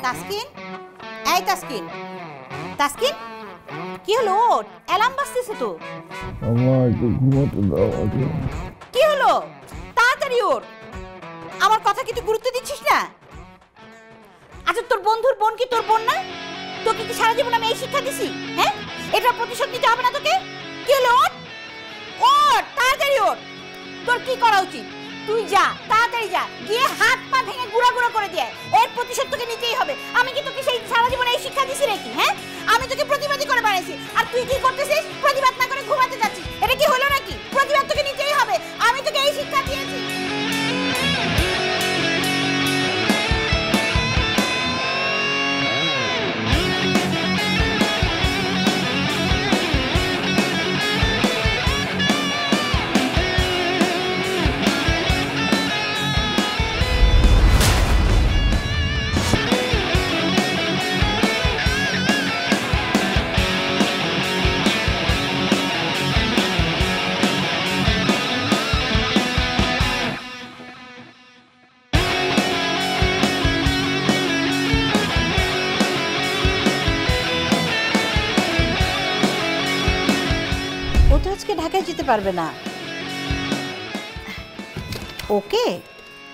তাসকিন, এই তাসকিন, তাসকিন কি হলো? অ্যালার্ম বাজতেছে তো। ঘুমাতে দাও। কি হলো? তাড়াতাড়ি ওঠ। আমার কথা কি তুই গুরুত্ব দিচ্ছিস না? আচ্ছা, তোর বন্ধুর বোন কি তোর বোন না? তোকে কি সারা জীবন আমি এই শিক্ষা দিছি? হ্যাঁ, এটা প্রতিশোধ নিতে হবে না তোকে? কি হলো? ওঠ, ওঠ, তাড়াতাড়ি ওঠ। তোর কি করা উচিত? তুই যা, তাড়াতাড়ি যা, গিয়ে হাত পা ভেঙে গুঁড়া গুঁড়া করে দিয়ে এর প্রতিশোধ তোকে নিতেই হবে। আমি কি তোকে সেই সারা জীবন এই শিক্ষা দিছি নাকি? হ্যাঁ, আমি তোকে প্রতিবাদী করে বানাইছি, আর তুই কি করতেছিস? প্রতিবাদ না করে ঘুমাতে যাচ্ছিস। এটা কি হলো নাকি? প্রতিবাদ তোকে নিতেই হবে। আমি তোকে এই শিক্ষা দিয়েছি। ঢাকায় যেতে পারবে না। ওকে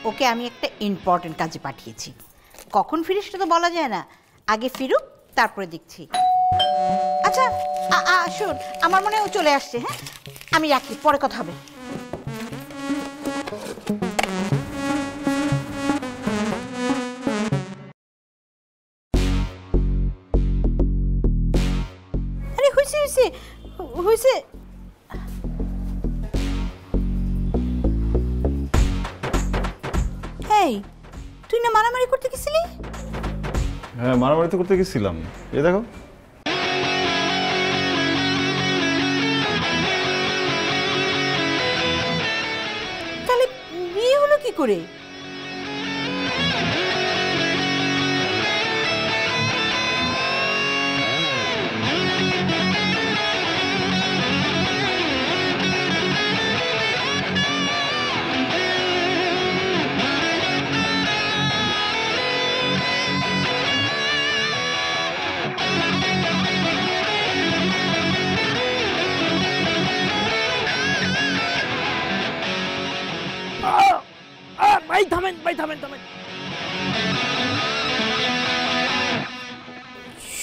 ওকে আমি একটা ইম্পর্টেন্ট কাজে পাঠিয়েছি। কখন ফিরিস সেটা তো বলা যায় না। আগে ফিরুক, তারপরে দেখছি। আচ্ছা শোন, আমার মনে হয় ও চলে আসছে। হ্যাঁ, আমি রাখি, পরে কথা হবে। আরে হয়েছে হয়েছে হয়েছে। তুই না মারামারি করতে গেছিলি? হ্যাঁ, মারামারি তো করতে গেছিলাম। এই দেখো, তাহলে বিয়ে হলো কি করে?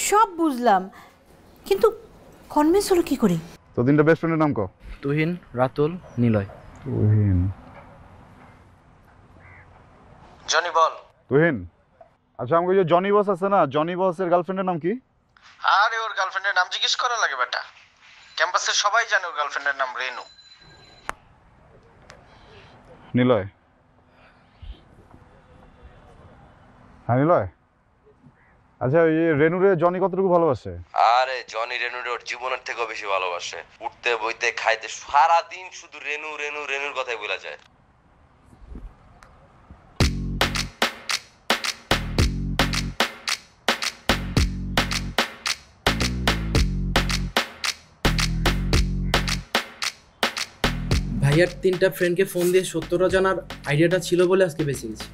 সব বুঝলাম, কিন্তু কনভিন্স হলো কি করে? তো তিনটা বেস্ট ফ্রেন্ডের নাম কও। তুহিন, রাতুল, নিলয়। তুহিন, জনি বল। তুহিন, আচ্ছা আমাকে যে জনি বস আছে না, জনি বসের গার্লফ্রেন্ডের নাম কি? আরে ওর গার্লফ্রেন্ডের নাম জিজ্ঞেস করা লাগে বেটা? ক্যাম্পাসের সবাই জানে ওর গার্লফ্রেন্ডের নাম রেনু। নিলয়। হ্যাঁ নিলয়, আচ্ছা ওই রেনুরে জনি কতটুকু ভালোবাসে? আরে জনি রেনুরে ওর জীবনের থেকেও বেশি ভালোবাসে। উঠতে বইতে খাইতে সারাদিন শুধু রেনু রেনু রেনুর কথাই বলা যায়। ভাইয়ার 3টা ফ্রেন্ডকে ফোন দিয়ে সত্যটা জানার আইডিয়াটা ছিল বলে আজকে বেঁচে গেছি।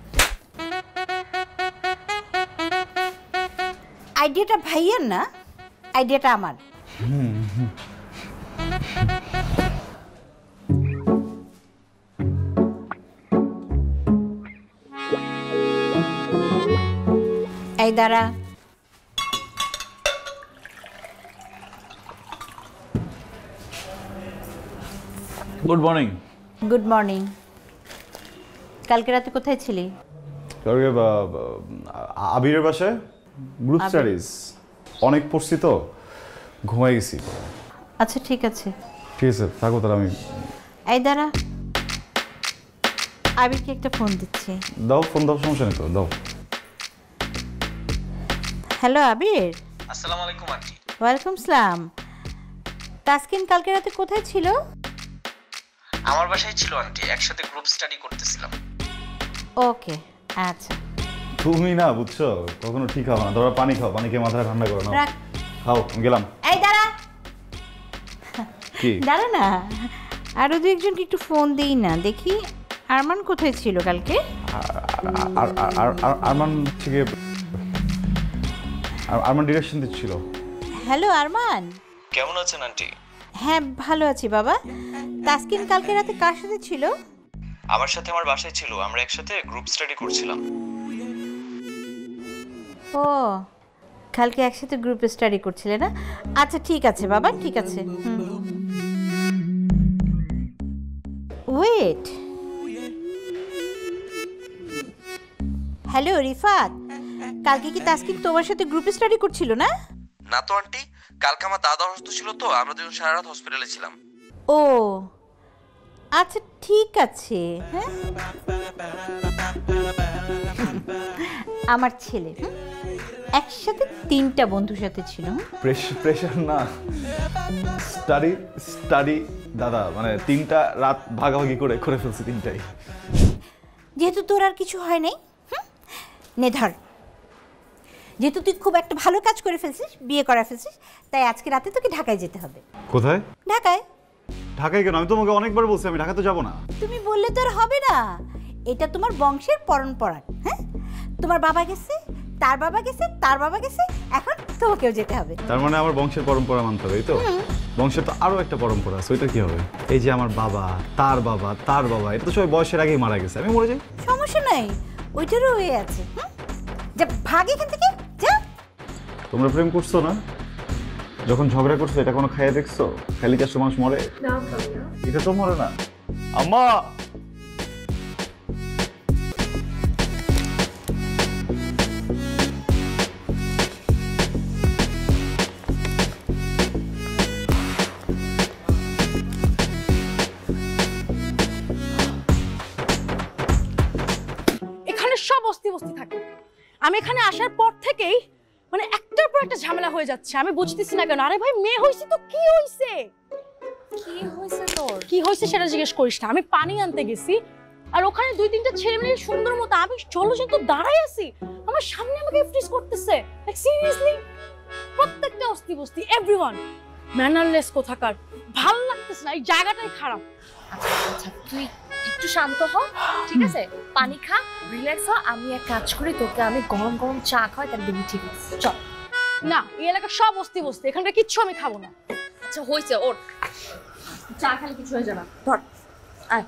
আইডিয়াটা ভাইয়ের না, আইডিয়াটা আমার। এই দাঁড়া। Good morning. Good morning. কালকে রাতে কোথায় ছিলি? কালকে আবিরের বাসায় গ্রুপ স্টাডিজ অনেক পড়ছি তো, ঘুমাই গেছি। আচ্ছা ঠিক আছে, ঠিক আছে থাকো তাহলে। আমি এই দাঁড়া, আবিরকে একটা ফোন দিচ্ছি। দাও, ফোন দাও, সমস্যা নেই তো, দাও। হ্যালো আবির। আসসালামু আলাইকুম আন্টি। ওয়েলকাম সালাম। তাসকিন কালকে রাতে কোথায় ছিল? আমার বাসায় ছিল আন্টি, একসাথে গ্রুপ স্টাডি করতেছিলাম। ওকে আচ্ছা। তুমি না বুঝছো, কখনো ঠিক হবে না। ধরো পানি খাও, পানি খেয়ে মাথা ঠান্ডা করো না। খাও, গেলাম। এই দাঁড়া, কি দাঁড়া না, আরো দু একজনকে একটু ফোন দিই না, দেখি আরমান কোথায় ছিল কালকে। আরমান থেকে আরমান ডিরেকশন দিচ্ছিল। হ্যালো আরমান, কেমন আছেন আন্টি? হ্যাঁ ভালো আছি বাবা। তাসকিন কালকে রাতে কার সাথে ছিল? আমার সাথে আমার বাসায় ছিল, আমরা একসাথে গ্রুপ স্টাডি করছিলাম। ও কালকে একসাথে গ্রুপ স্টাডি করছিলে না? আচ্ছা ঠিক আছে বাবা, ঠিক আছে। ওয়েট, হ্যালো রিফাত, কালকে কি তাসকিন তোমার সাথে গ্রুপ স্টাডি করছিল না? না তো আন্টি, কালকে আমার দাদা অসুস্থ ছিল তো আমরা দুজন সারা রাত হসপিটালে ছিলাম। ও আচ্ছা ঠিক আছে। হ্যাঁ আমার ছেলে একসাথে 3টা বন্ধুর সাথে ছিল। প্রেশার না, স্টাডি দাদা, মানে 3টা রাত ভাগাভাগি করে ফেলছি 3টাই। যেহেতু তোর আর কিছু হয় নাই, নে ধর, যেহেতু তুই খুব একটা ভালো কাজ করে ফেলছিস, বিয়ে করা ফেলছিস, তাই আজকে রাতে তোকে ঢাকায় যেতে হবে। কোথায়? ঢাকায়। ঢাকায় কেন? আমি তোমাকে অনেকবার বলছি আমি ঢাকাতে যাব না। তুমি বললে তো আর হবে না, এটা তোমার বংশের পরম্পরা। হ্যাঁ, তোমার বাবা গেছে, তার বাবা গেছে, তার বাবা গেছে, এখন তোমাকেও যেতে হবে। তার মানে আমার বংশের পরম্পরা মানতে হবে, এই তো? বংশের তো আরো একটা পরম্পরা আছে, ওইটা কি হবে? এই যে আমার বাবা, তার বাবা, তার বাবা, এটা তো সবাই বয়সের আগেই মারা গেছে, আমি মরে যাই। সমস্যা নাই, ওইটারও হয়ে আছে। যা ভাগ এখান থেকে, যা। তোমরা প্রেম করছো না? যখন ঝগড়া করছো এটা কোনো খাইয়ে দেখছো? খালি কি মানুষ মরে? এটা তো মরে না। আম্মা, সব বস্তি থাকে। আমি এখানে আসার পর থেকেই মানে একটার পর একটা ঝামেলা হয়ে যাচ্ছে, আমি বুঝতেছি না কেন। আরে ভাই, মেয়ে হইছে তো কি হইছে? কি হইছে তোর? কি হইছে সেটা জিজ্ঞেস করিস না। আমি পানি আনতে গেছি আর ওখানে 2-3টা ছেলে মেয়ে সুন্দর মতো, আমি জলজন্ত দাঁড়াই আছি, আমার সামনে আমাকে ফ্রিজ করতেছে। লাইক সিরিয়াসলি, প্রত্যেকটা অস্তি বস্তি, এভরিওয়ান ম্যানারলেস কোথাকার। ভালো লাগতেছে না, এই জায়গাটাই খারাপ। আচ্ছা তুই একটু শান্ত হ, ঠিক আছে? পানি খা, রিল্যাক্স হ। আমি এক কাজ করি, তোকে আমি গরম গরম চা খাওয়াই, তার দেখবি ঠিক আছে। চল। না, এই এলাকার সব বস্তি বস্তি, এখানকার কিচ্ছু আমি খাবো না। আচ্ছা হয়েছে, ওর চা খালি কিছু হয়ে যাবে। ধর, আয়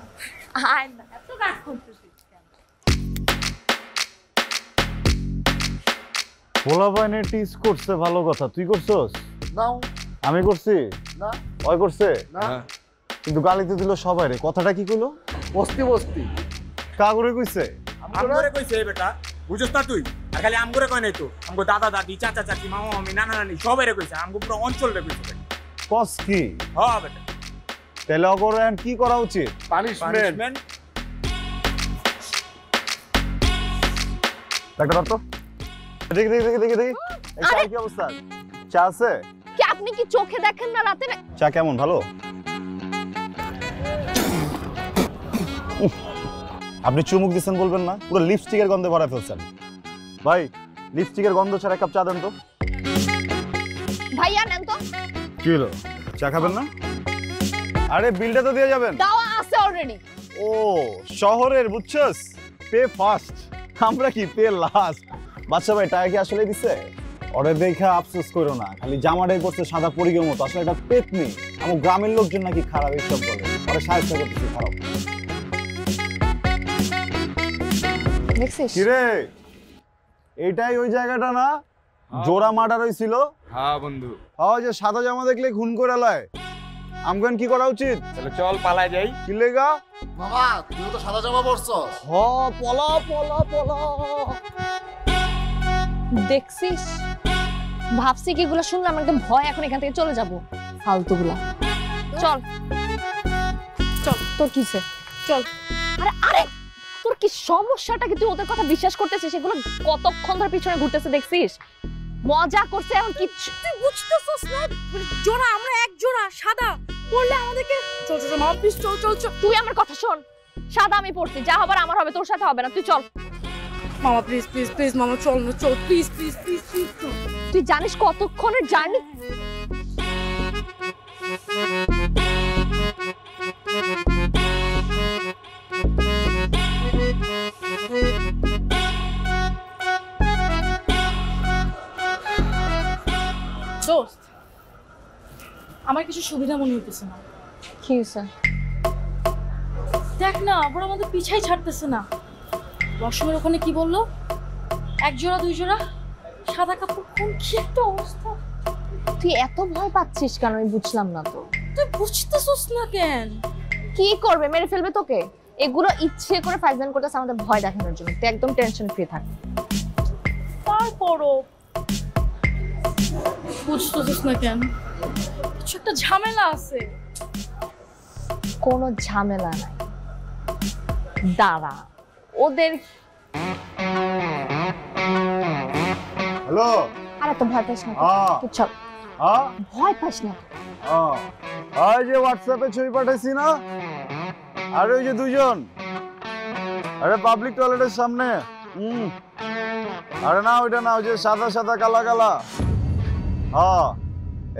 আয় না, এত কাজ করতেছিস কেন? পোলা বাইনে টিস করছে, ভালো কথা। তুই করছস? না। আমি করছি? না। ওই করছে? না। কিন্তু গালিতে দিল সবাই রে। কথাটা কি কইলো? বস্তি বস্তি কাগরে কইছে? আমগরে কইছে বেটা, বুঝছস না তুই? আর খালি আমগরে কয় নাই তো, আমগো দাদা দাদি, চাচা চাচি, মামা মামি, নানা নানি সবাইরে কইছে, আমগো পুরো অঞ্চল রে কইছে। কস কি? হ্যাঁ বেটা। তাহলে অগরে কি করা উচিত? পানিশমেন্ট। ডাক্তার তো দেখি এই চা কি অবস্থা? চা আছে? কি আপনি কি চোখে দেখেন না রাতে? চা কেমন? ভালো? আপনি চুমুক দিচ্ছেন বলবেন না? পুরো লিপস্টিকের গন্ধে ভরা ফেলছেন। ভাই, লিপস্টিকের গন্ধ ছাড়া এক কাপ চা দেন তো। ভাইয়া নেন তো। কি হলো, চা খাবেন না? আরে বিলটা তো দিয়ে যাবেন। দাওয়া আছে অলরেডি। ও শহরের, বুঝছস? পে ফার্স্ট, আমরা কি পে লাস্ট। বাচ্চা ভাই টাকা কি আসলে দিছে? অর্ডার দেখা আফসোস করো না, খালি জামাটাই করছে সাদা পরিগের মতো, আসলে এটা পেট নেই। আমার গ্রামের লোকজন নাকি খারাপ এইসব বলে, ওরা সাহায্য করতেছে খারাপ। দেখছিস? কিরে, এইটাই ওই জায়গাটা না জোড়া মার্ডার হইছিল? হ্যাঁ বন্ধু। ওই যে সাদা জামা দেখলে খুন করে লয়। আমগন কি করা উচিত? তাহলে চল পালাই যাই। কি লেগা? মামা তুই তো সাদা জামা পরছস। হ, পলা পলা পলা। দেখছিস? ভাবছি কি এগুলো শুনলাম একদম ভয়, এখন এখান থেকে চলে যাব। ফালতুগুলা। চল চল, তোর কিসে? চল। আরে আরে তোর কি সমস্যাটা কি? তুই ওদের কথা বিশ্বাস করতেছিস? এগুলো কতক্ষণ ধরে পিছনে ঘুরতেছে দেখছিস? মজা করছে এখন কিচ্ছু তুই বুঝতেছস না? জোড়া, আমরা এক জোড়া সাদা পড়লে আমাদেরকে চল চল মামা প্লিজ চল চল চল। তুই আমার কথা শোন, সাদা আমি পড়ছি, যা হবার আমার হবে, তোর সাথে হবে না। তুই চল মামা প্লিজ প্লিজ প্লিজ মামা, চল না, চল প্লিজ প্লিজ প্লিজ প্লিজ। তুই জানিস কতক্ষণের জার্নি? আমার কিছু সুবিধা মনে হইতেছে না। কি হয়েছে? দেখ না, ওরা আমাদের পিছাই ছাড়তেছে না। ওয়াশরুমের ওখানে কি বললো, 1 জোড়া 2 জোড়া সাদা কাপড়। কোন কি একটা অবস্থা! তুই এত ভয় পাচ্ছিস কেন আমি বুঝলাম না তো। তুই বুঝতেছিস না কেন? কি করবে, মেরে ফেলবে তোকে। এগুলো ইচ্ছে করে ফাইজলাম করতেছে আমাদের ভয় দেখানোর জন্য। তুই একদম টেনশন ফ্রি থাক। তারপরও বুঝতেছিস না কেন? কিছু একটা ঝামেলা আছে। কোনো ঝামেলা নাই, দাঁড়া ওদের। হ্যালো। আরে তো ভয় পাস না, তুই চল। ভয় পাস না। ওই যে হোয়াটসঅ্যাপে ছবি পাঠাইছি না, আর ওই যে 2 জন, আরে পাবলিক টয়লেটের সামনে। আরে না ওইটা না, ওই যে সাদা সাদা কালা কালা।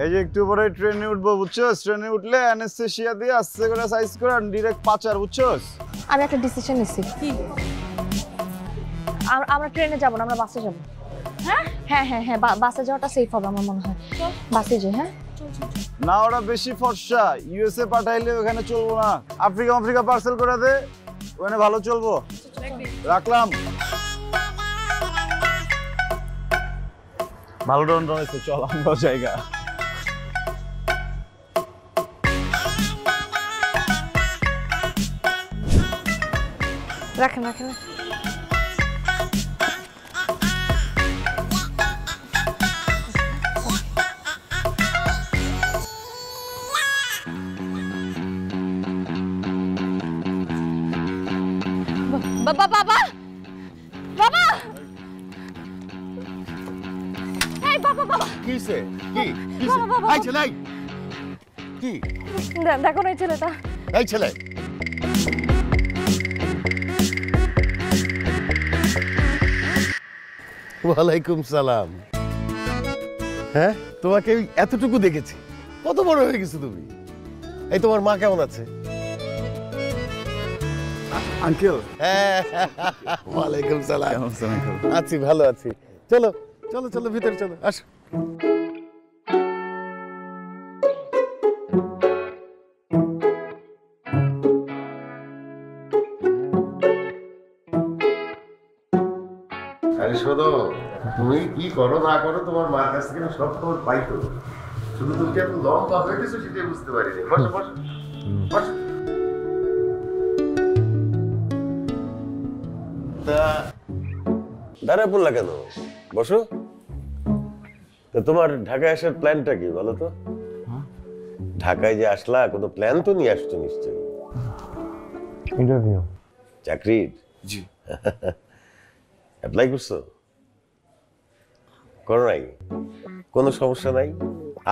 এই যে একটু পরে ট্রেনে উঠবো বুঝছস, ট্রেনে উঠলে অ্যানেস্থেসিয়া দিয়ে আস্তে করে সাইজ করে ডিরেক্ট পাচার বুঝছস। আমি একটা ডিসিশন নিছি। কি? আমরা ট্রেনে যাব না, আমরা বাসে যাব। হ্যাঁ হ্যাঁ হ্যাঁ হ্যাঁ, বাসে যাওয়াটা সেফ হবে আমার মনে হয়। বাসে যাই। হ্যাঁ না, ওরা বেশি ফর্সা, ইউএসএ পাঠাইলে ওখানে চলবো না। আফ্রিকা পার্সেল করে দে, ওখানে ভালো চলবো। রাখলাম। ভালো ডন রয়েছে, চল আমরা জায়গা। রাখেন রাখেন। বাবা বাবা বাবা, এই বাবা বাবা, কিসে কি এই ছেলে, কি দেখো না এই ছেলেটা। এই ছেলে ওয়ালাইকুম সালাম। হ্যাঁ, তোমাকে এতটুকু দেখেছি, কত বড় হয়ে গেছো তুমি। এই তোমার মা কেমন আছে? আঙ্কেল। ওয়ালাইকুম সালাম। আছি, ভালো আছি। চলো চলো চলো ভিতরে চলো, আসো। আরে শোনো, তুমি কি করো না করো তোমার মার কাছ থেকে সব খবর পাই তো। শুধু তুমি এত লম্বা হয়ে গেছো সেটাই বুঝতে পারিনি। বসো বসো বসো। দাঁড়া পড়লা কেন? বসো। তো তোমার ঢাকায় আসার প্ল্যানটা কি বলো তো? ঢাকায় যে আসলা, কোনো প্ল্যান তো নিয়ে আসছো নিশ্চয়ই। ইন্টারভিউ। চাকরির? জি। অ্যাপ্লাই করছো? করো নাই? কোনো সমস্যা নাই।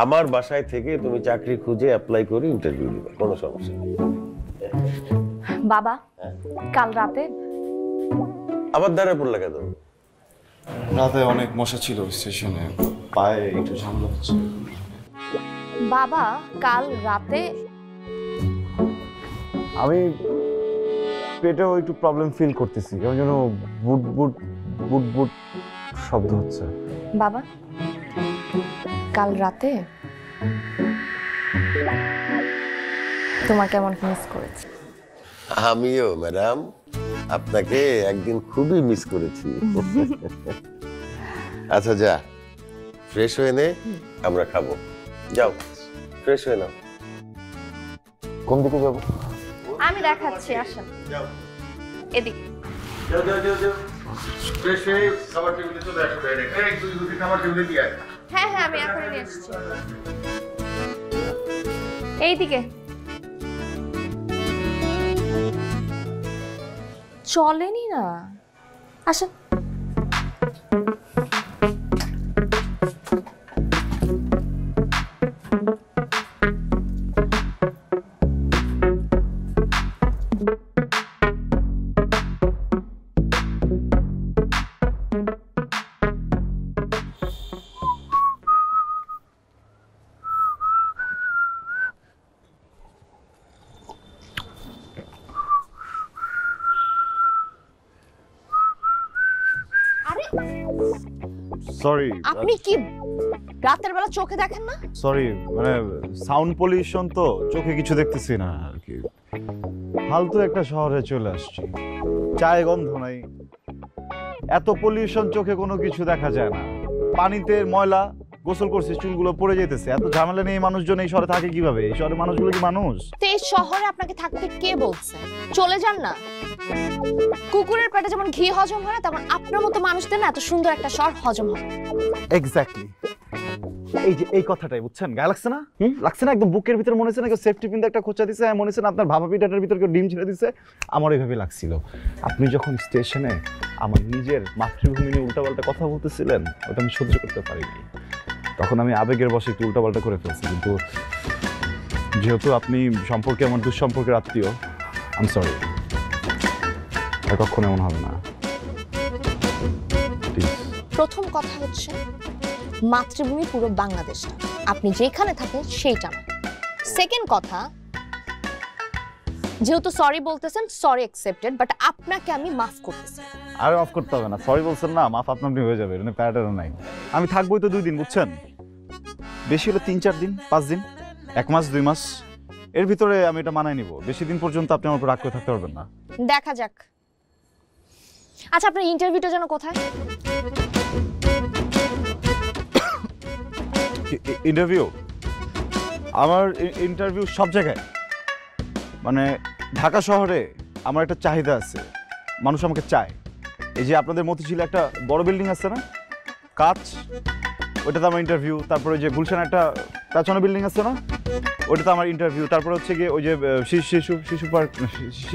আমার বাসায় থেকে তুমি চাকরি খুঁজে অ্যাপ্লাই করে ইন্টারভিউ দিবে, কোনো সমস্যা নেই। বাবা, কাল রাতে আবার দাঁড়া পড়লা কেন? রাতে অনেক মশা ছিল স্টেশনে, পায়ে একটু ঝামেলা হচ্ছে। বাবা, কাল রাতে আমি পেটেও একটু প্রবলেম ফিল করতেছি, কেমন যেন বুট বুট বুট বুট শব্দ হচ্ছে। বাবা, কাল রাতে তোমাকে এমন মিস করেছি। আমিও ম্যাডাম আপনাকে একদিন খুবই মিস করেছি। আচ্ছা যা, ফ্রেশ হয়ে নে, আমরা খাবো। যাও ফ্রেশ হয়ে নাও। কোন দিকে যাবো? আমি দেখাচ্ছি, আসেন। এদিকে। যাও যাও যাও যাও, ফ্রেশ হয়ে খাবার টেবিলে চলে আসো। এক দুই রুটি খাবার টেবিলে দিয়ে আয়। হ্যাঁ হ্যাঁ, আমি এখনই নিয়ে এসেছি। এইদিকে চলেনি না, আসেন। সরি। আপনি কি রাতের বেলা চোখে দেখেন না? সরি, মানে সাউন্ড পলিউশন তো চোখে কিছু দেখতেছি না আর কি। ফালতু একটা শহরে চলে আসছি, চায়ে গন্ধ নাই, এত পলিউশন, চোখে কোনো কিছু দেখা যায় না। পানিতে ময়লা, গোসল করছি চুলগুলো পড়ে যেতেছে। এত ঝামেলা নেই, মানুষজন এই শহরে থাকে কিভাবে? এই শহরের মানুষগুলো কি মানুষ? তো এই শহরে আপনাকে থাকতে কে বলছে? চলে যান না। কুকুরের পেটে যেমন ঘি হজম হয় না, তেমন আপনার মতো মানুষদের না এত সুন্দর একটা শহর হজম হয়। এক্স্যাক্টলি, এই যে এই কথাটাই বুঝছেন, গায়ে লাগছে না? লাগছে না? একদম বুকের ভিতরে মনে হচ্ছে না কেউ সেফটি পিন একটা খোঁচা দিছে, মনে হচ্ছে না আপনার ভাবা পিঠাটার ভিতরে কেউ ডিম ছেড়ে দিছে। আমার এইভাবে লাগছিল। আপনি যখন স্টেশনে আমার নিজের মাতৃভূমি নিয়ে উল্টাপাল্টা কথা বলতেছিলেন, ওটা আমি সহ্য করতে পারিনি। তখন আমি আবেগের বশে একটু উল্টাপাল্টা করে ফেলছি, কিন্তু যেহেতু আপনি সম্পর্কে আমার দুঃসম্পর্কের আত্মীয়, আই এম সরি। আর কখনো এমন হবে না। প্রথম কথা হচ্ছে, মাতৃভূমি পুরো বাংলাদেশ না, আপনি যেখানে থাকেন সেইটা না। সেকেন্ড কথা, যেহেতু সরি বলতেছেন, সরি অ্যাকসেপ্টেড, বাট আপনাকে আমি মাফ করতেছি। আরে মাফ করতে হবে না, সরি বলছেন না, মাফ আপনি হয়ে যাবে, মানে প্যাটার্ন নাই। আমি থাকবোই তো 2 দিন, বুঝছেন? বেশি হলে 3-4 দিন, 5 দিন, 1 মাস, 2 মাস, এর ভিতরে আমি এটা মানায় নিব। বেশি দিন পর্যন্ত আপনি আমার উপর রাগ করে থাকতে পারবেন না। দেখা যাক। আচ্ছা, আপনার ইন্টারভিউটা যেন কোথায়? ইন্টারভিউ? আমার ইন্টারভিউ সব জায়গায়। মানে ঢাকা শহরে আমার একটা চাহিদা আছে, মানুষ আমাকে চায়। এই যে আপনাদের মতিঝিলে একটা বড় বিল্ডিং আছে না, কাচ, ওইটাতে আমার ইন্টারভিউ। তারপরে যে গুলশান একটা পেছনে বিল্ডিং আছে না, ওইটাতে আমার ইন্টারভিউ। তারপরে হচ্ছে গিয়ে ওই যে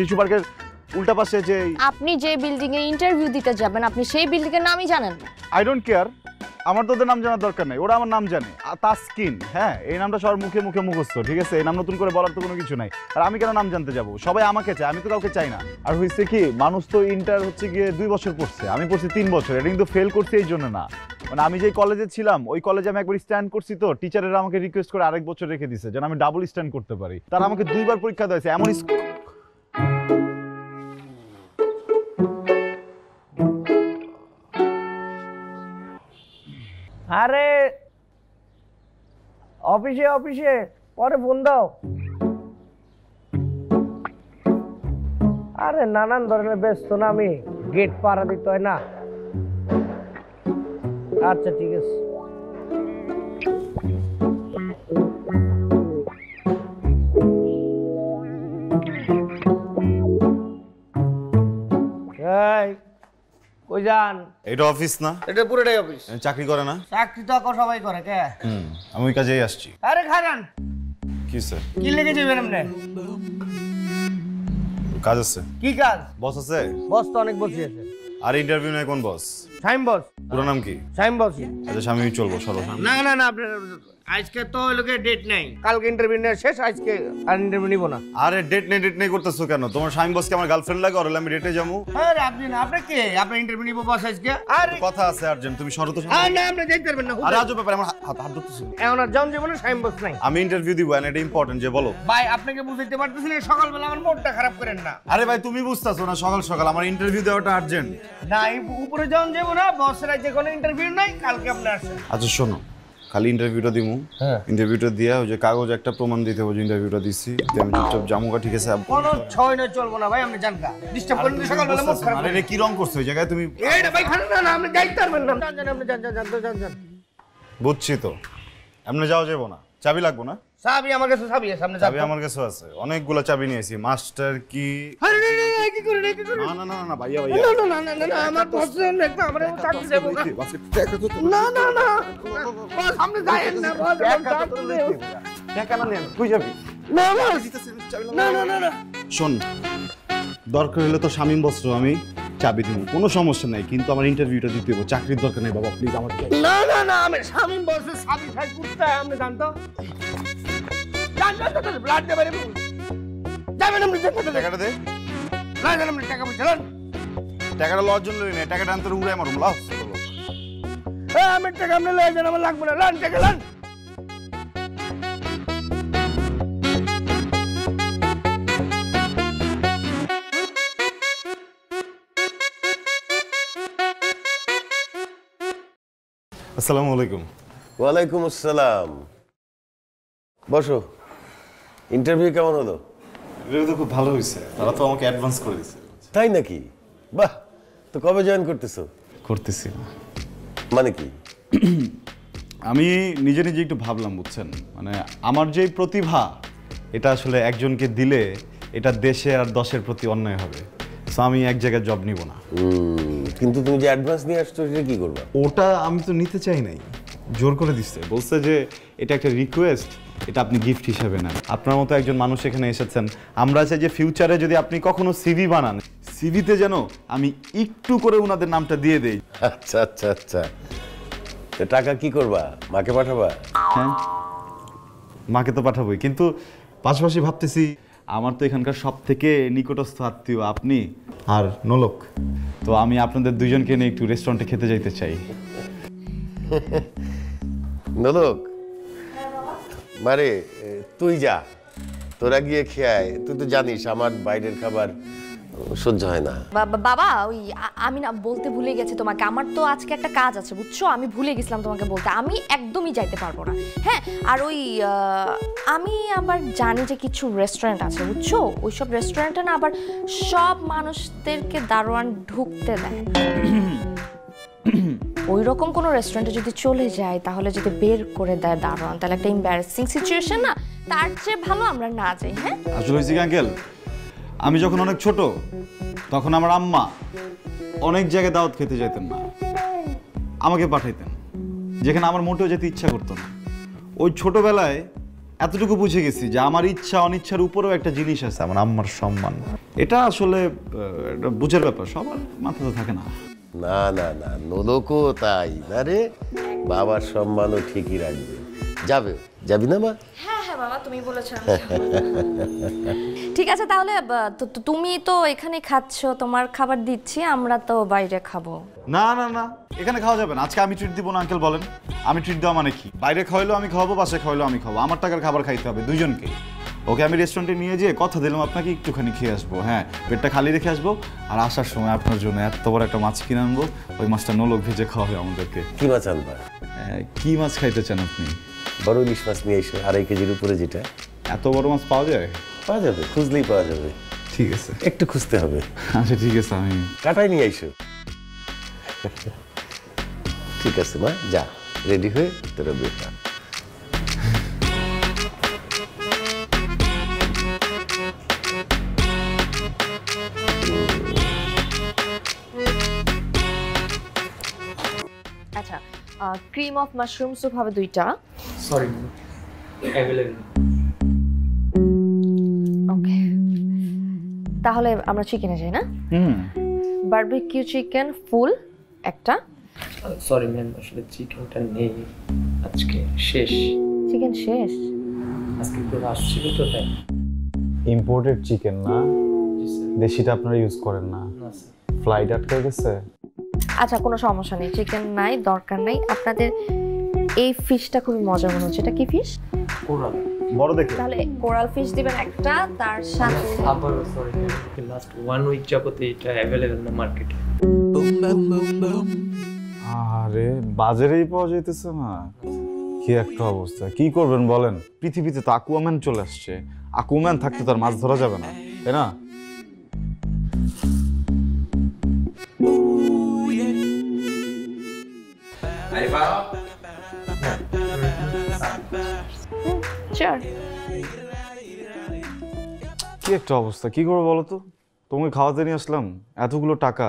শিশু পার্কের উল্টা পাশে যে, আপনি যে বিল্ডিং এ ইন্টারভিউ দিতে যাবেন, আপনি সেই বিল্ডিং এর নামই জানেন না? আই ডোন্ট কেয়ার, আমার তো ওদের নাম জানার দরকার নেই, ওরা আমার নাম জানে। তাসকিন, হ্যাঁ, এই নামটা সবার মুখে মুখে মুখস্থ, ঠিক আছে? এই নাম নতুন করে বলার তো কোনো কিছু নাই। আর আমি কেন নাম জানতে যাব? সবাই আমাকে চায়, আমি তো কাউকে চাই না। আর হয়েছে কি, মানুষ তো ইন্টার হচ্ছে গিয়ে 2 বছর পড়ছে, আমি পড়ছি 3 বছর। এটা কিন্তু ফেল করছি এই জন্য না, মানে আমি যে কলেজে ছিলাম ওই কলেজে আমি একবার স্ট্যান্ড করছি, তো টিচারেরা আমাকে রিকোয়েস্ট করে আরেক বছর রেখে দিছে যেন আমি ডাবল স্ট্যান্ড করতে পারি। তারা আমাকে 2 বার পরীক্ষা দিয়েছে। এমন আরে অফিসে অফিসে পরে ফোন দাও। আরে নানান ধরনের ব্যস্ত না, আমি গেট পাড়া দিতে হয় না। আচ্ছা ঠিক আছে। কই যান? এটা অফিস না? এটা পুরোটাই অফিস। চাকরি করে না? চাকরি তো এখন সবাই করে। কে? আমি ওই কাজেই আসছি। আরে খারান কি স্যার? কি লেগে যাবেন আপনি? কাজ আছে। কি কাজ? বস আছে? বস তো অনেক বসে আছে। আর ইন্টারভিউ নেই কোন বস? শাইম বস। পুরো নাম কি? শাইম বস। আচ্ছা, স্বামী চলবো, সরো। না না না, আপনার আজকে তো লোকে ডেট নাই, কালকে ইন্টারভিউ নেওয়া শেষ, আজকে আর ইন্টারভিউ নিব না। আরে ডেট নেই করতেছো কেন? তোমার স্বামী বসকে আমার গার্লফ্রেন্ড লাগে, আর আমি ডেটে যাবো? আরে আপনি না, আপনি কে? আপনি ইন্টারভিউ নিব বস আজকে? আরে কথা আছে আর্জেন্ট, তুমি সরো তো। আর না, আপনি যাইতে পারবেন না। আরে আজব ব্যাপার, আমার হাত ধরতেছো। এখন আর যান জীবনে শাইম বস নাই। আমি ইন্টারভিউ দিব, এন্ড এটা ইম্পর্টেন্ট, যে বলো। ভাই আপনাকে বুঝাইতে পারতেছি না, সকালবেলা আমার মুডটা খারাপ করেন না। আরে ভাই তুমি বুঝতাছো না, সকাল সকাল আমার ইন্টারভিউ দেওয়াটা আর্জেন্ট। না, উপরে যান যাব না, বসের আজকে কোনো ইন্টারভিউ নাই, কালকে আপনি আসেন। আচ্ছা শোনো, খালি ইন্টারভিউটা দিমু, ইন্টারভিউটা দিয়া ওই যে কাগজ একটা প্রমাণ দিতে হবে যে ইন্টারভিউটা দিছি, আমি চুপচাপ জামুকা, ঠিক আছে? কোনো ছয় নয় চলবো না ভাই, আপনি জানকা ডিস্টার্ব করেন না, সকালবেলা মুড খারাপ। আরে কি রং করছো ওই জায়গায় তুমি? এইটা ভাই খারাপ না, আপনি যাইতে পারবেন না। জান আপনি যান। বুঝছি তো, এমনি যাওয়া যাবো না, চাবি লাগবো না? চাবি আমার কাছে, চাবি আছে, আপনি চাবি আমার কাছে আছে, অনেকগুলো চাবি নিয়েছি। মাস্টার কি? আরে না, কি করে না ভাইয়া না, আমার পছন্দ একটা, আমরা চাকরি দেব না, বস আপনি যায়েন না, বস টাকা না নেন, কই যাবি? না না, শোন, দরকার হলে তো শামীম বস্ত্র আমি চাবি দিব, কোনো সমস্যা নাই, কিন্তু আমার ইন্টারভিউটা দিতে হবে। চাকরির দরকার নেই বাবা, প্লিজ আমার। না, আমি শামীম বসে চাবি খাই কুত্তা, আপনি জানতো জান ব্লাড দেবে যাবেন আপনি। টাকাটা দে। না আপনি টাকা বুঝলেন? টাকাটা লওয়ার জন্য নেই, টাকাটা আনতে উড়ে মারুম, লাও। আমি টাকা আপনি লয়ে যান, আমার লাগবে না, লান টাকা লান। আসসালামু আলাইকুম। ওয়ালাইকুম আসসালাম। বসো। ইন্টারভিউ কেমন হলো? এটা তো খুব ভালো হয়েছে, তারা তো আমাকে অ্যাডভান্স করে দিয়েছে। তাই নাকি? বাহ, তো কবে জয়েন করতেছো? করতেছি না মানে কি? আমি নিজে নিজে একটু ভাবলাম, বুঝছেন, মানে আমার যে প্রতিভা এটা আসলে একজনকে দিলে এটা দেশে আর দশের প্রতি অন্যায় হবে। সো আমি এক জায়গায় জব নিব না। কিন্তু তুমি যে অ্যাডভান্স নিয়ে আসছো সেটা কি করবা? ওটা আমি তো নিতে চাই নাই, জোর করে দিচ্ছে, বলছে যে এটা একটা রিকোয়েস্ট, এটা আপনি গিফট হিসেবে নেন। আপনার মতো একজন মানুষ এখানে এসেছেন, আমরা চাই যে ফিউচারে যদি আপনি কখনো সিভি বানান, সিভিতে যেন আমি একটু করে ওনাদের নামটা দিয়ে দেই। আচ্ছা আচ্ছা আচ্ছা, তো টাকা কি করবা? মাকে পাঠাবা? হ্যাঁ, মাকে তো পাঠাবোই, কিন্তু পাশাপাশি ভাবতেছি আমার তো এখানকার সব থেকে নিকটস্থ আত্মীয় আপনি আর নোলক, তো আমি আপনাদের দুইজনকে নিয়ে একটু রেস্টুরেন্টে খেতে যাইতে চাই। নোলক, মারে তুই যা, তোরা গিয়ে খেয়ায়। তুই তো জানিস আমার বাইরের খাবার সহ্য হয় না। বাবা ওই আমি না বলতে ভুলে গেছি তোমাকে, আমার তো আজকে একটা কাজ আছে বুঝছো, আমি ভুলে গেছিলাম তোমাকে বলতে, আমি একদমই যাইতে পারবো না। হ্যাঁ, আর ওই আমি আবার জানি যে কিছু রেস্টুরেন্ট আছে বুঝছো, ওইসব রেস্টুরেন্টে না আবার সব মানুষদেরকে দারোয়ান ঢুকতে দেয়। ওই রকম কোনো রেস্টুরেন্টে যদি চলে যায়, তাহলে যদি বের করে দেয় দারোয়ান, তাহলে একটা এম্বারাসিং সিচুয়েশন না? তার চেয়ে ভালো আমরা না যাই। হ্যাঁ, আসলে হয়েছে কি আঙ্কেল, আমি যখন অনেক ছোট তখন আমার আম্মা অনেক জায়গায় দাওয়াত খেতে যেতেন না, আমাকে পাঠাইতেন যেখানে আমার মোটেও যেতে ইচ্ছা করতো না। ওই ছোটবেলায় এতটুকু বুঝে গেছি যে আমার ইচ্ছা অনিচ্ছার উপরেও একটা জিনিস আছে, আমার আম্মার সম্মান। এটা আসলে বুঝার ব্যাপার, সবার মাথাতে থাকে না। না না না, নোলকও তাই না রে, বাবার সম্মানও ঠিকই রাখবে। যাবি না মা? হ্যাঁ হ্যাঁ বাবা, তুমি বলেছো। ঠিক আছে, তাহলে তুমি তো এখানে খাচ্ছ, তোমার খাবার দিচ্ছি, আমরা তো বাইরে খাবো। না না না, এখানে খাওয়া যাবে না। আজকে আমি ট্রিট দিব না আঙ্কেল, বলেন আমি ট্রিট দেওয়া মানে কি? বাইরে খাওয়াইলেও আমি খাওয়াবো, বাসায় খাওয়াইলেও আমি খাবো, আমার টাকার খাবার খাইতে হবে দুইজনকে। ওকে আমি রেস্টুরেন্টে নিয়ে যেয়ে কথা দিলাম আপনাকে একটুখানি খেয়ে আসবো, হ্যাঁ পেটটা খালি রেখে আসবো, আর আসার সময় আপনার জন্য এত বড় একটা মাছ কিনে আনবো, ওই মাছটা নোলক ভেজে খাওয়াবে আমাদেরকে। কি মাছ আনবা? কি মাছ খাইতে চান আপনি? বড় ইলিশ মাছ নিয়ে এসো, 2.5 কেজির উপরে যেটা। এত বড় মাছ পাওয়া যায়? পাওয়া যাবে, খুঁজলেই পাওয়া যাবে। ঠিক আছে, একটু খুঁজতে হবে। আচ্ছা ঠিক আছে, আমি কাটাই নিয়ে এসো। ঠিক আছে মা, যা রেডি হয়ে তোরা বেটা। আচ্ছা, ক্রিম অফ মাশরুম স্যুপ হবে 2টা। Sorry, available. ওকে, তাহলে আমরা চিকেনে যাই না? বারবিকিউ চিকেন ফুল একটা। সরি ম্যাম, আসলে চিকেনটা নেই আজকে, শেষ। চিকেন শেষ? আজকে তো আসছিল তো, তাই। ইম্পোর্টেড চিকেন না, দেশিটা আপনারা ইউজ করেন না? ফ্লাইট আটকে গেছে। আচ্ছা, কোনো সমস্যা নেই, চিকেন নাই, দরকার নাই। আপনাদের এই ফিশটা খুবই মজার মনে হচ্ছে, এটা কি ফিশ? কোরাল। বড় দেখে। তাহলে কোরাল ফিশ দিবেন একটা, তার সাথে আবার সরি, লাস্ট 1 উইক যাবতে এটা অ্যাভেলেবল না মার্কেটে। আরে বাজারেই পাওয়া যাইতেছে না, কি একটা অবস্থা। কি করবেন বলেন? পৃথিবীতে তো আকুয়াম্যান চলে আসছে, আকুয়াম্যান থাকতে তার মাছ ধরা যাবে না, তাই না? কি একটা অবস্থা, কি করবো বলো তো? তোমাকে খাওয়াতে নিয়ে আসলাম, এতগুলো টাকা,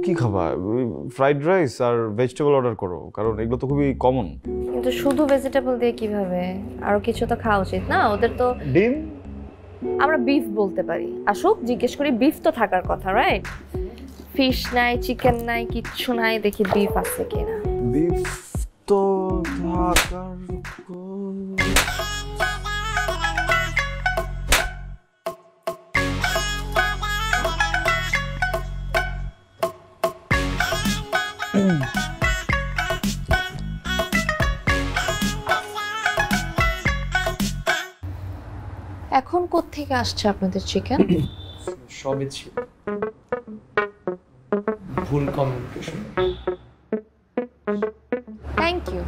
কি খাবা? ফ্রাইড রাইস আর ভেজিটেবল অর্ডার করো, কারণ এগুলো তো খুবই কমন। কিন্তু শুধু ভেজিটেবল দিয়ে কিভাবে? আরো কিছু তো খাওয়া উচিত না? ওদের তো ডিম। আমরা বিফ বলতে পারি। আসুক, জিজ্ঞেস করি, বিফ তো থাকার কথা, রাইট? ফিশ নাই, চিকেন নাই, কিচ্ছু নাই, দেখি বিফ আছে কিনা। বিফ তো থাকার এখন কোত্থেকে আসছে আপনাদের চিকেন? সবই ছিল, ভুল communication. Thank you.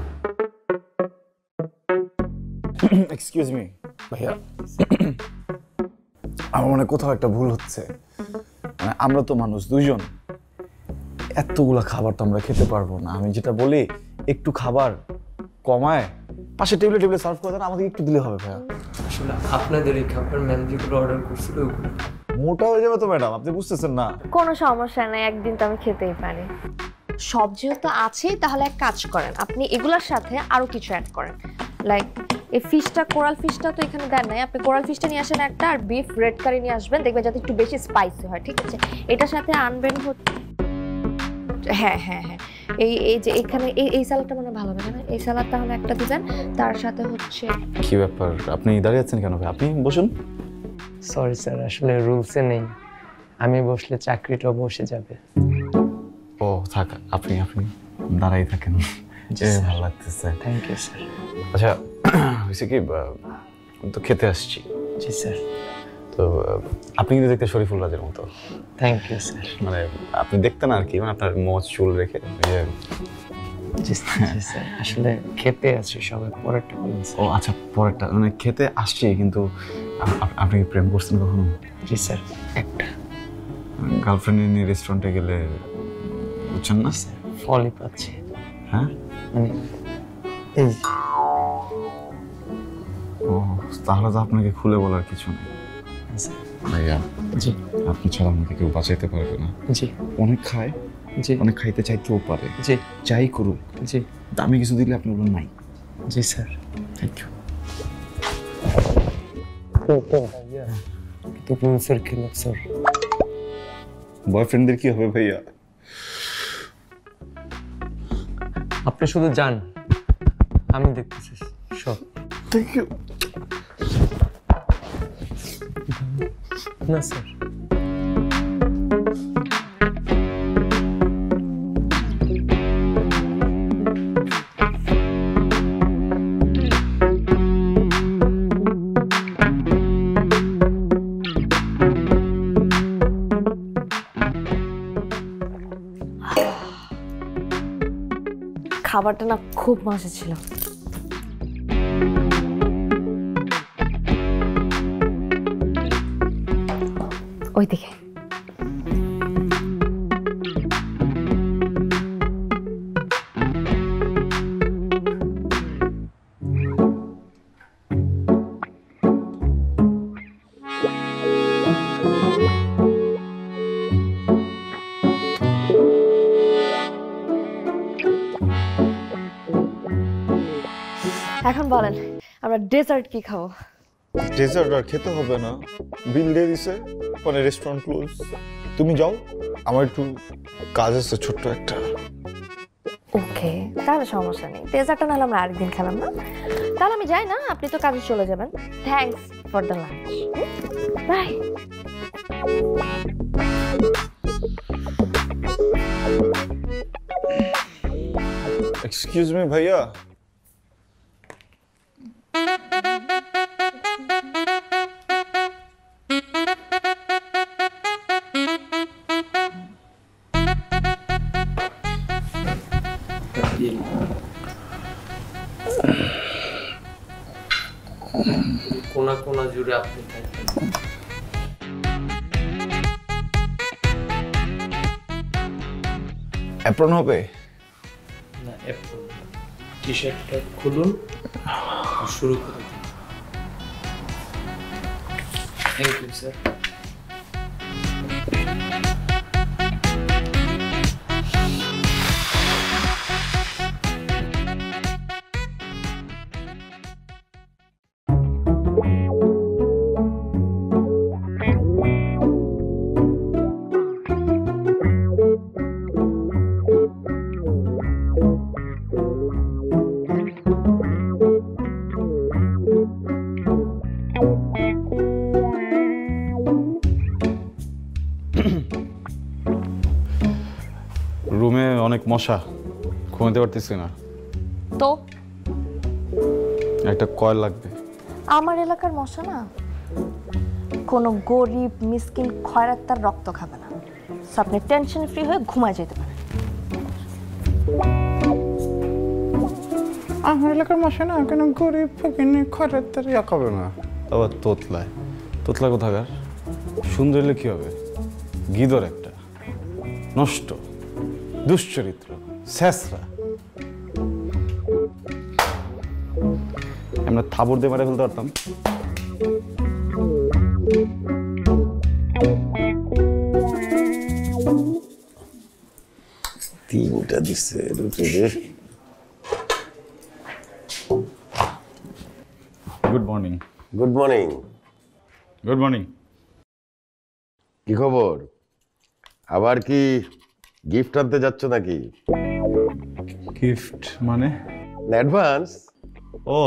Excuse me ভাইয়া, আমার মনে কোথাও একটা ভুল হচ্ছে। মানে আমরা তো মানুষ দুইজন, এতগুলা খাবার তো আমরা খেতে পারবো না। আমি যেটা বলি একটু খাবার কমায় পাশে টেবিলে টেবিলে সার্ভ করে দেন, আমাদের একটু দিলে হবে ভাইয়া। আসলে আপনাদের এই খাবার ম্যাম যেগুলো অর্ডার করছিল ওগুলো মোটা হয়ে যাবে তো ম্যাডাম, আপনি বুঝতেছেন না। কোনো সমস্যা নাই, একদিন তো আমি খেতেই পারি। সব যেহেতু আছে তাহলে এক কাজ করেন, আপনি এগুলোর সাথে আরো কিছু অ্যাড করেন। লাইক এই ফিশটা, কোরাল ফিশটা তো এখানে দেন নাই, আপনি কোরাল ফিশটা নিয়ে আসেন একটা, আর বিফ রেড কারি নিয়ে আসবেন, দেখবেন যাতে একটু বেশি স্পাইসি হয়, ঠিক আছে? এটার সাথে আনবেন হ্যাঁ হ্যাঁ হ্যাঁ, এই যে এখানে এই স্যালাডটা মানে ভালো হবে না, এই স্যালাড তাহলে একটা দিবেন। তার সাথে হচ্ছে কি ব্যাপার, আপনি দাঁড়িয়ে আছেন কেন ভাই? আপনি বসুন। সরি স্যার, আসলে রুলসে নেই, আমি বসলে চাকরিটাও বসে যাবে। ও থাক, আপনি দাঁড়াই থাকেন, ভালো লাগতেছে। Thank you sir. আচ্ছা হয়েছে কি, আমি তো খেতে আসছি। জি স্যার। তো আপনি কিন্তু দেখতে শরীফুল রাজের মতো। Thank you sir. মানে আপনি দেখতেন আর কি, মানে আপনার মোচ চুল রেখে। জি স্যার, আসলে খেতে আছি, সবাই পরেরটা বলুন। ও আচ্ছা, পরেরটা মানে খেতে আসছি, কিন্তু আপনি কি প্রেম করছেন কখনো? জি স্যার, একটা গার্লফ্রেন্ড নিয়ে রেস্টুরেন্টে গেলে বুঝছেন না স্যার, ফলই পাচ্ছি। হ্যাঁ মানে এই ও, তাহলে তো আপনাকে খুলে বলার কিছু নেই ভাইয়া। জি, আপনি ছাড়া আমাকে কেউ বাঁচাইতে পারবে না। জি, অনেক খায়, জি, অনেক খাইতে চাইতেও পারে। জি, যাই করুক, জি, দামি কিছু দিলে আপনি বলবেন নাই। জি স্যার। Thank you. তো রুলসের খেলাফ স্যার। বয়ফ্রেন্ডদের কি হবে ভাইয়া? আপনি শুধু যান, আমি দেখতেছি সব। Thank you. না স্যার, খাবারটা না খুব মজা ছিল। ওইদিকে এখন বলেন আমরা ডেজার্ট কি খাবো? ডেজার্ট আর খেতে হবে না, বিল দিয়ে দিছে, মানে রেস্টুরেন্ট ক্লোজ। তুমি যাও, আমার একটু কাজ আছে ছোট্ট একটা। ওকে, তাহলে সমস্যা নেই, ডেজার্টটা নাহলে আমরা আরেকদিন খেলাম না। তাহলে আমি যাই না, আপনি তো কাজে চলে যাবেন। Thanks for the lunch, bye. Excuse me ভাইয়া, কোনা কোনা জুড়ে আপনি থাকবেন। অ্যাপ্রন হবে না, অ্যাপ্রন টি শার্টটা খুলুন আর শুরু করে দিন। Thank you sir. রুমে অনেক মশা, ঘুমাতে পারতেছি না। তো একটা কয়েল লাগবে। আমার এলাকার মশা না কোনো গরিব মিসকিন খয়রাত্তার রক্ত খাবে না, সো আপনি টেনশন ফ্রি হয়ে ঘুমায় যেতে পারেন। আমার এলাকার মাসে না কেন গরিব ফকিনি খরের তার ইয়া করবে না। আবার তোতলায় তোতলা কোথাকার সুন্দর হলে কি হবে? গিদর একটা নষ্ট দুশ্চরিত্র শেষরা আমরা থাবর দিয়ে মেরে ফেলতে পারতাম। তিনটা দিচ্ছে রুটি রে। Good morning. Good morning. Good morning. কি খবর? আবার কি গিফট আনতে যাচ্ছ নাকি? গিফট মানে? অ্যাডভান্স। ও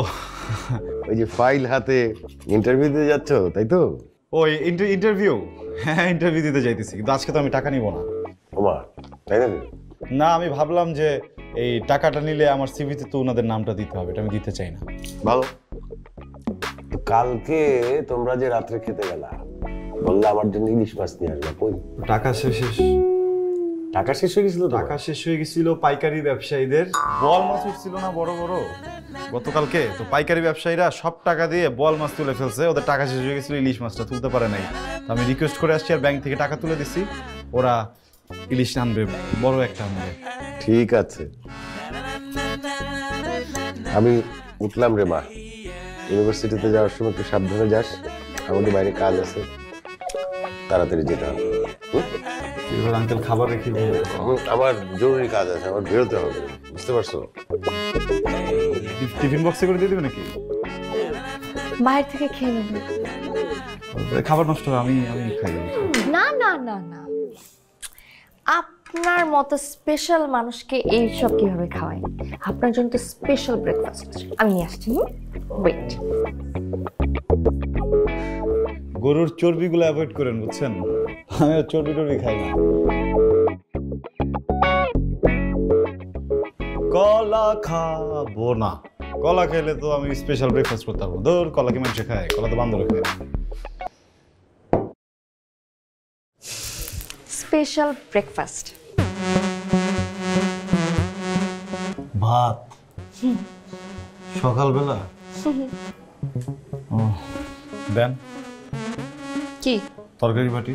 ওই যে ফাইল হাতে ইন্টারভিউ দিতে যাচ্ছ তাই তো? ওই ইন্টারভিউ? হ্যাঁ ইন্টারভিউ দিতে যাইতেছি, কিন্তু আজকে তো আমি টাকা নিব না। ওমা তাই না? না আমি ভাবলাম যে এই টাকাটা নিলে আমার সিভিতে তো ওনাদের নামটা দিতে হবে, এটা আমি দিতে চাই না। ভালো। কালকে তোমরা যে রাত্রে খেতে গেলা বললে আমার জন্য ইলিশ মাছ নিয়ে আসবা, কই? টাকা শেষ টাকা শেষ হয়ে গেছিল। টাকা শেষ হয়ে গেছিল পাইকারি ব্যবসায়ীদের। বল মাছ উঠছিল না বড় বড় গতকালকে, তো পাইকারি ব্যবসায়ীরা সব টাকা দিয়ে বল মাছ তুলে ফেলছে, ওদের টাকা শেষ হয়ে গেছিল, ইলিশ মাছটা তুলতে পারে নাই। তো আমি রিকোয়েস্ট করে আসছি আর ব্যাংক থেকে টাকা তুলে দিচ্ছি, ওরা ইলিশ আনবে, বড় একটা আনবে। ঠিক আছে আমি উঠলাম রে মা। ইউনিভার্সিটিতে যাওয়ার সময় একটু সাবধানে যাস, আমাদের বাইরে কাজ আছে, তাড়াতাড়ি যেতে হবে। আঙ্কেল খাবার রেখে আমার জরুরি কাজ আছে, আমার বেরোতে হবে, বুঝতে পারছো? টিফিন বক্সে করে দিয়ে দেবে নাকি? বাইরে থেকে খেয়ে নেব। খাবার নষ্ট হবে, আমি খাই। না না না না, আপনার মতো স্পেশাল মানুষকে এইসব কিভাবে খাওয়াই? আপনার জন্য তো স্পেশাল ব্রেকফাস্ট আমি নিয়ে আসছি। ওয়েট। গরুর চর্বিগুলো অ্যাভয়েড করেন বুঝছেন, আমি চর্বি টর্বি খাই না। কলা খাবো না, কলা খেলে তো আমি স্পেশাল ব্রেকফাস্ট করতে পারবো। ধর কলা কি মানুষে খায়? কলা তো বান্দরে খায়। স্পেশাল ব্রেকফাস্ট ভাত সকালবেলা। ও দেন কি তরকারি বাটি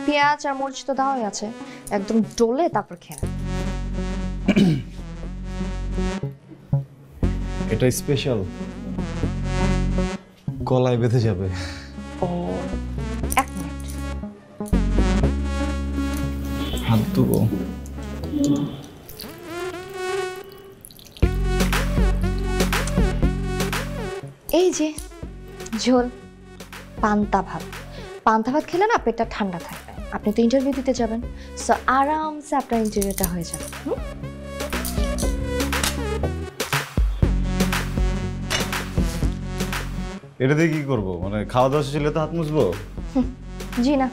পেঁয়াজ আর মরিচ তো দেওয়াই আছে, একদম ডলে তারপর খেয়ে নেন। এটা স্পেশাল, গলায় বেঁধে যাবে। ও এক মিনিট, হাত ধুবো। এই যে ঝোল, পান্তা ভাত। পান্তা ভাত খেলে না পেটটা ঠান্ডা থাকবে। আপনি তো ইন্টারভিউ দিতে যাবেন, সো আরামসে আপনার ইন্টারভিউটা হয়ে যাবে। এটা দিয়ে কি করবো? মানে খাওয়া দাওয়া শেষে তো হাত মুছবো? জি না,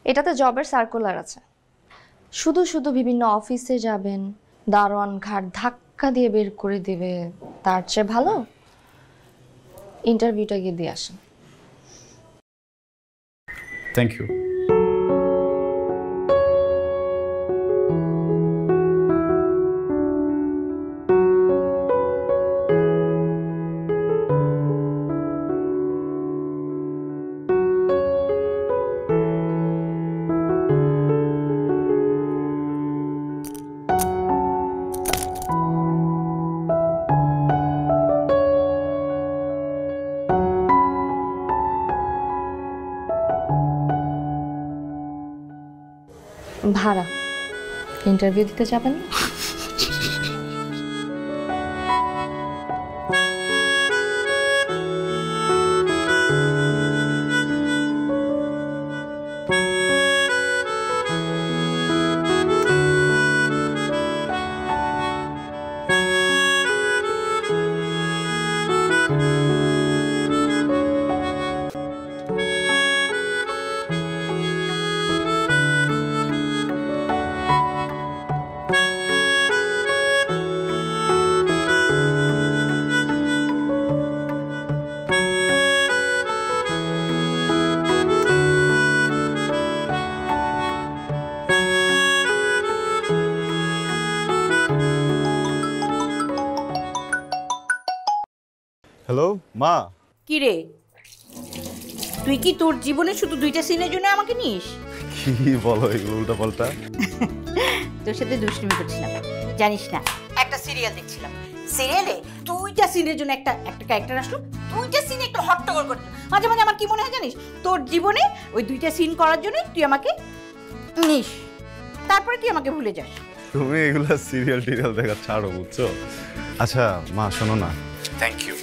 এটাতে জবের সার্কুলার আছে। শুধু শুধু বিভিন্ন অফিসে যাবেন, দারোয়ান ঘাট ধাক্কা দিয়ে বের করে দেবে, তার চেয়ে ভালো ইন্টারভিউটা গিয়ে দিয়ে আসেন। Thank you. ভাড়া ইন্টারভিউ দিতে যাবেন না? হ্যালো মা। কি রে, তুই কি তোর জীবনে শুধু 2টা সিনের জন্য আমাকে নিস? কি বলো এগুলো উল্টা পাল্টা? তোর সাথে দুষ্টুমি করছিলাম, জানিস না একটা সিরিয়াল দেখছিলাম, সিরিয়ালে 2টা সিনের জন্য একটা ক্যারেক্টার আসলো, 2টা সিনে একটু হট্টগোল করতো। মাঝে মাঝে আমার কি মনে হয় জানিস, তোর জীবনে ওই 2টা সিন করার জন্য তুই আমাকে নিস, তারপরে তুই আমাকে ভুলে যাস। তুমি এগুলা সিরিয়াল টিরিয়াল দেখা ছাড়ো, বুঝছো? আচ্ছা মা শোনো না। Thank you.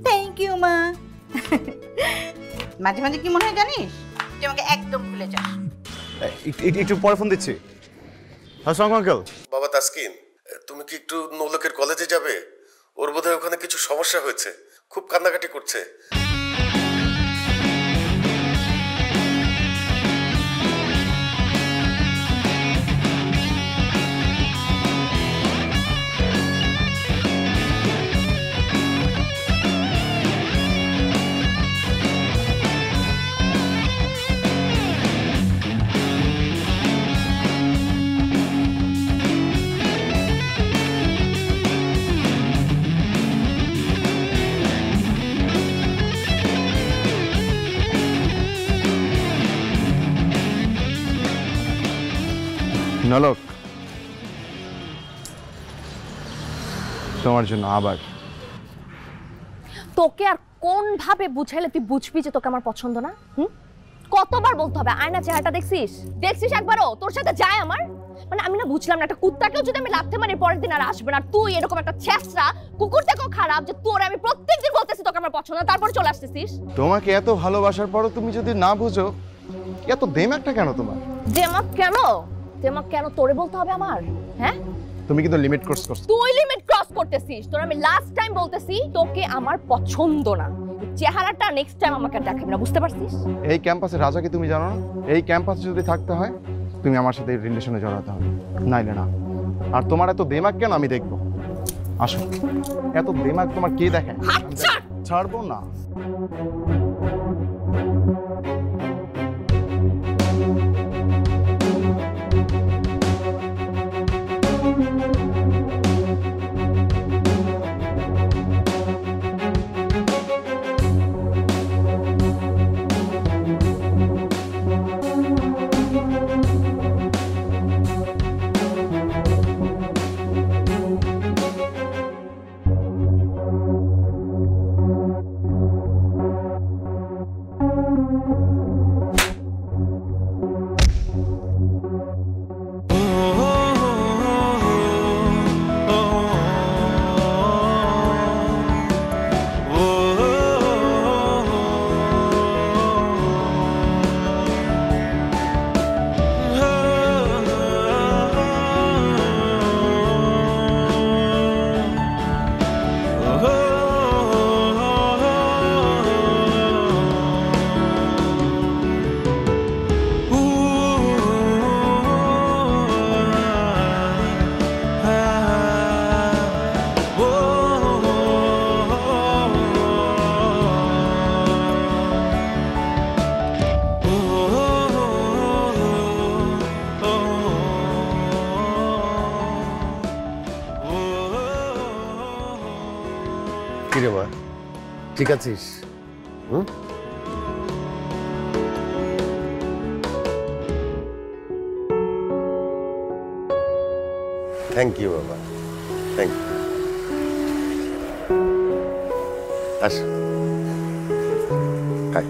থ্যাংক ইউ মা। মাঝে মাঝে কি মনে হয় জানিস, তুই আমাকে একদম ভুলে যাস। একটু পরে ফোন দিচ্ছি। আসসালামু আঙ্কেল। বাবা তাসকিন, তুমি কি একটু নৌলকের কলেজে যাবে? ওর বোধহয় ওখানে কিছু সমস্যা হয়েছে, খুব কান্নাকাটি করছে। নলক, তোমার জন্য আবার। তোকে আর কোন ভাবে বুঝাইলে তুই বুঝবি যে তোকে আমার পছন্দ না? কতবার বলতে হবে? আয়না চেহারাটা দেখছিস একবারও? তোর সাথে যায় আমার? মানে আমি না বুঝলাম না, একটা কুত্তাকেও যদি আমি লাথি মারি পরের দিন আর আসবে না, তুই এরকম একটা ছেঁচড়া কুকুর থেকেও খারাপ যে তোর আমি প্রত্যেকদিন বলতেছি তোকে আমার পছন্দ, তারপর চলে আসতেছিস। তোমাকে এত ভালোবাসার পরও তুমি যদি না বুঝো, এত দেমাগটা কেন তোমার? দেমাগ কেন? দেমাগ কেন তোরে বলতে হবে আমার? হ্যাঁ, তুমি কিন্তু লিমিট ক্রস করছো। তুই লিমিট ক্রস করতেছিস। তোর আমি লাস্ট টাইম বলতেছি তোকে আমার পছন্দ না, চেহারাটা নেক্সট টাইম আমাকে দেখাবি না, বুঝতে পারছিস? এই ক্যাম্পাসের রাজা কি তুমি জানো না? এই ক্যাম্পাসে যদি থাকতে হয় তুমি আমার সাথে এই রিলেশনে জড়াতে হবে, নাইলে না। আর তোমার এত দেমাগ কেন আমি দেখবো। আসো, এত দেমাগ তোমার কে দেখে? ছাড়বো না। কিরে মা, ঠিক আছিস? থ্যাংক ইউ বাবা, থ্যাংক ইউ। আসো, হাই।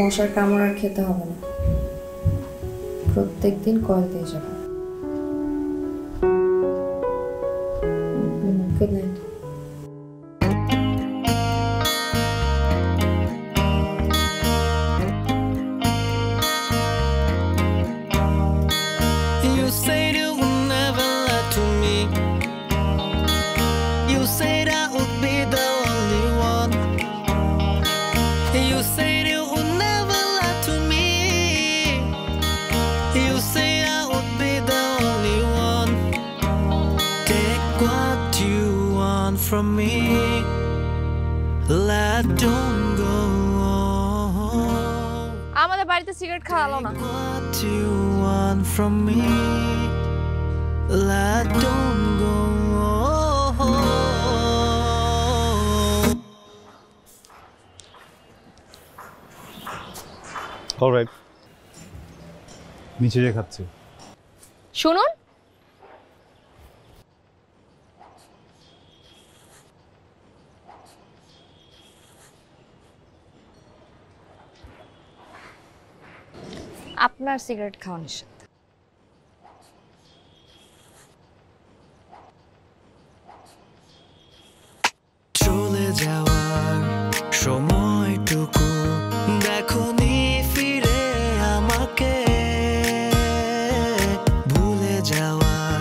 মশার কামড় আর খেতে হবে না, প্রত্যেকদিন কয়েল দিয়ে যাবো। Good night. You said you would never lie to me. You said I would be the only one. You said you would never lie to me. You say I would be the only one. Take what you want from me. Let don't go on. আমাদের বাড়িতে cigarette খাওয়ালো না। What you want from me. Let don't go on. Alright, নিচে যে খাচ্ছি। শুনুন, আপনার cigarette খাওয়া নিষেধ। চলে যাওয়ার সময়টুকু দেখোনি ফিরে আমাকে, ভুলে যাওয়ার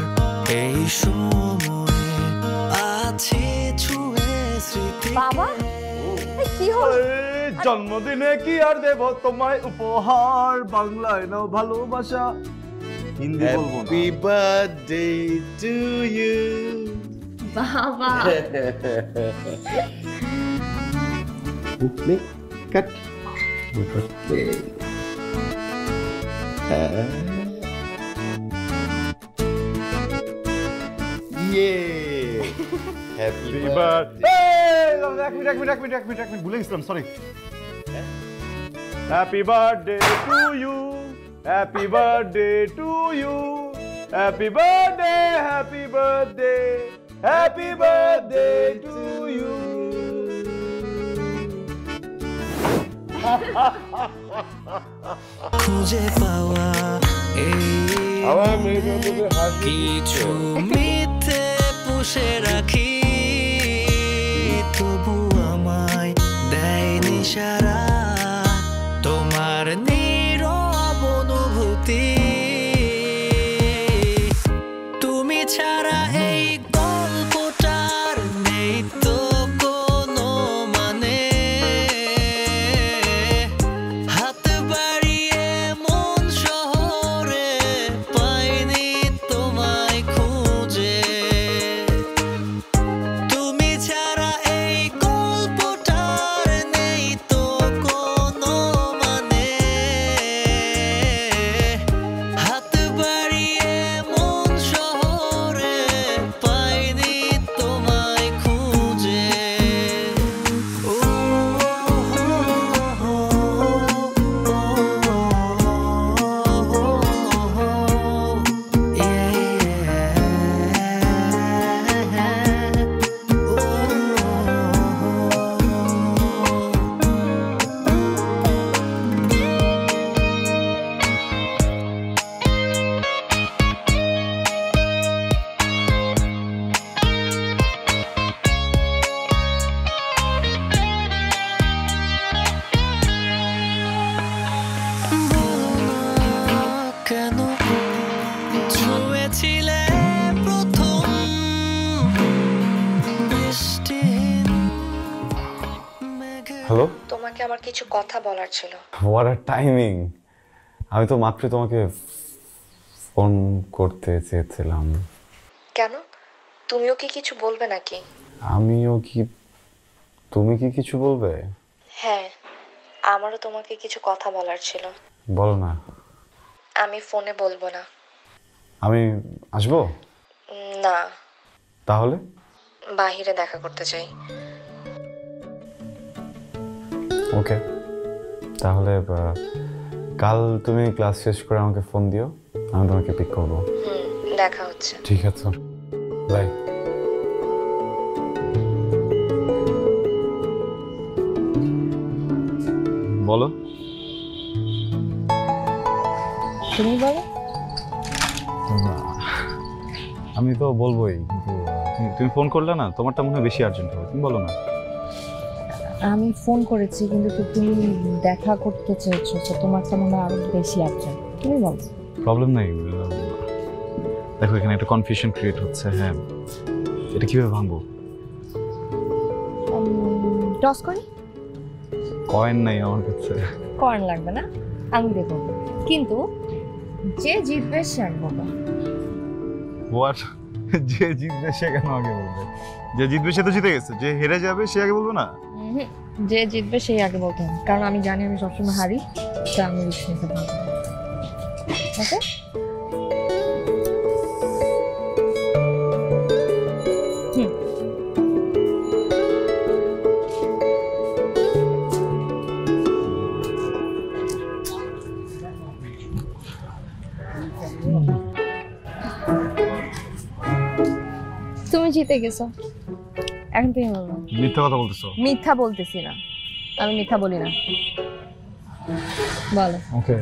এই সময়ে আছে ছুঁয়ে স্মৃতি। বাবা কি হলো? জন্মদিনে কি আর দেব তোমায় উপহার, বাংলায় নাও ভালোবাসা, হিন্দি বলবো না। হ্যাপি বার্থডে টু ইউ বাবা বুকলে কাট বুকলে ইয়ে হ্যাপি বার্থডে। এক মিনিট ভুলে গেছিলাম, sorry. Happy birthday to you, happy birthday to you, happy birthday, happy birthday, happy birthday to you. খুঁজে পাওয়া এই কিছু মিথ্যে পুষে রাখি, তবু আমায় দেয়নি সারা তোমার নীরব অনুভূতি। তুমি ছাড়া এই গল্পটার নেই তো কোনো মানে, হাত বাড়িয়ে মন শহরে পাইনি তোমায় খুঁজে। তুমি ছাড়া এই গল্পটার নেই তো কোনো মানে, হাত বাড়িয়ে মন শহরে পাইনি তোমায় খুঁজে। কেন ছুঁয়েছিলে প্রথম বৃষ্টিহীন হ্যালো, তোমাকে আমার কিছু কথা বলার ছিল। What a timing! আমি তো মাত্র তোমাকে ফোন করতে চেয়েছিলাম। কেন, তুমিও কি কিছু বলবে নাকি? আমিও কি, তুমি কি কিছু বলবে? হ্যাঁ, আমারও তোমাকে কিছু কথা বলার ছিল। বলো না। আমি ফোনে বলবো না। আমি আসবো? না। তাহলে? বাহিরে দেখা করতে চাই। ওকে, তাহলে কাল তুমি ক্লাস শেষ করে আমাকে ফোন দিও, আমি তোমাকে পিক করবো। দেখা হচ্ছে। ঠিক আছে, বাই। বলো। তুমি বলো। আমি তো বলবোই, কিন্তু তুমি ফোন করলে না, তোমারটা মনে হয় বেশি আর্জেন্ট হবে, তুমি বলো না। আমি ফোন করেছি কিন্তু তুমি দেখা করতে চেয়েছো, তো তোমারটা মনে হয় আরো বেশি আর্জেন্ট, তুমি বলো। প্রবলেম নাই, দেখো এখানে একটা কনফিউশন ক্রিয়েট হচ্ছে। হ্যাঁ, এটা কিভাবে ভাঙবো? টস করি। কয়েন নাই আমার কাছে। কয়েন লাগবে না, আমি দেবো, কিন্তু যে জিতবে সে আগে বলবে। হোয়াট? যে জিতবে সে কেন আগে বলবে? যে জিতবে সে তো জিতে গেছে, যে হেরে যাবে সে আগে বলবে না? যে জিতবে সেই আগে বলতে হবে, কারণ আমি জানি আমি সবসময় হারি, তো আমি রিস্ক নিতে পারবো। ওকে? তুমি জিতে গেছো, এখন তুমি বলো। মিথ্যা কথা বলতেছো? মিথ্যা বলতেছি না, আমি মিথ্যা বলি না, বলো। ওকে।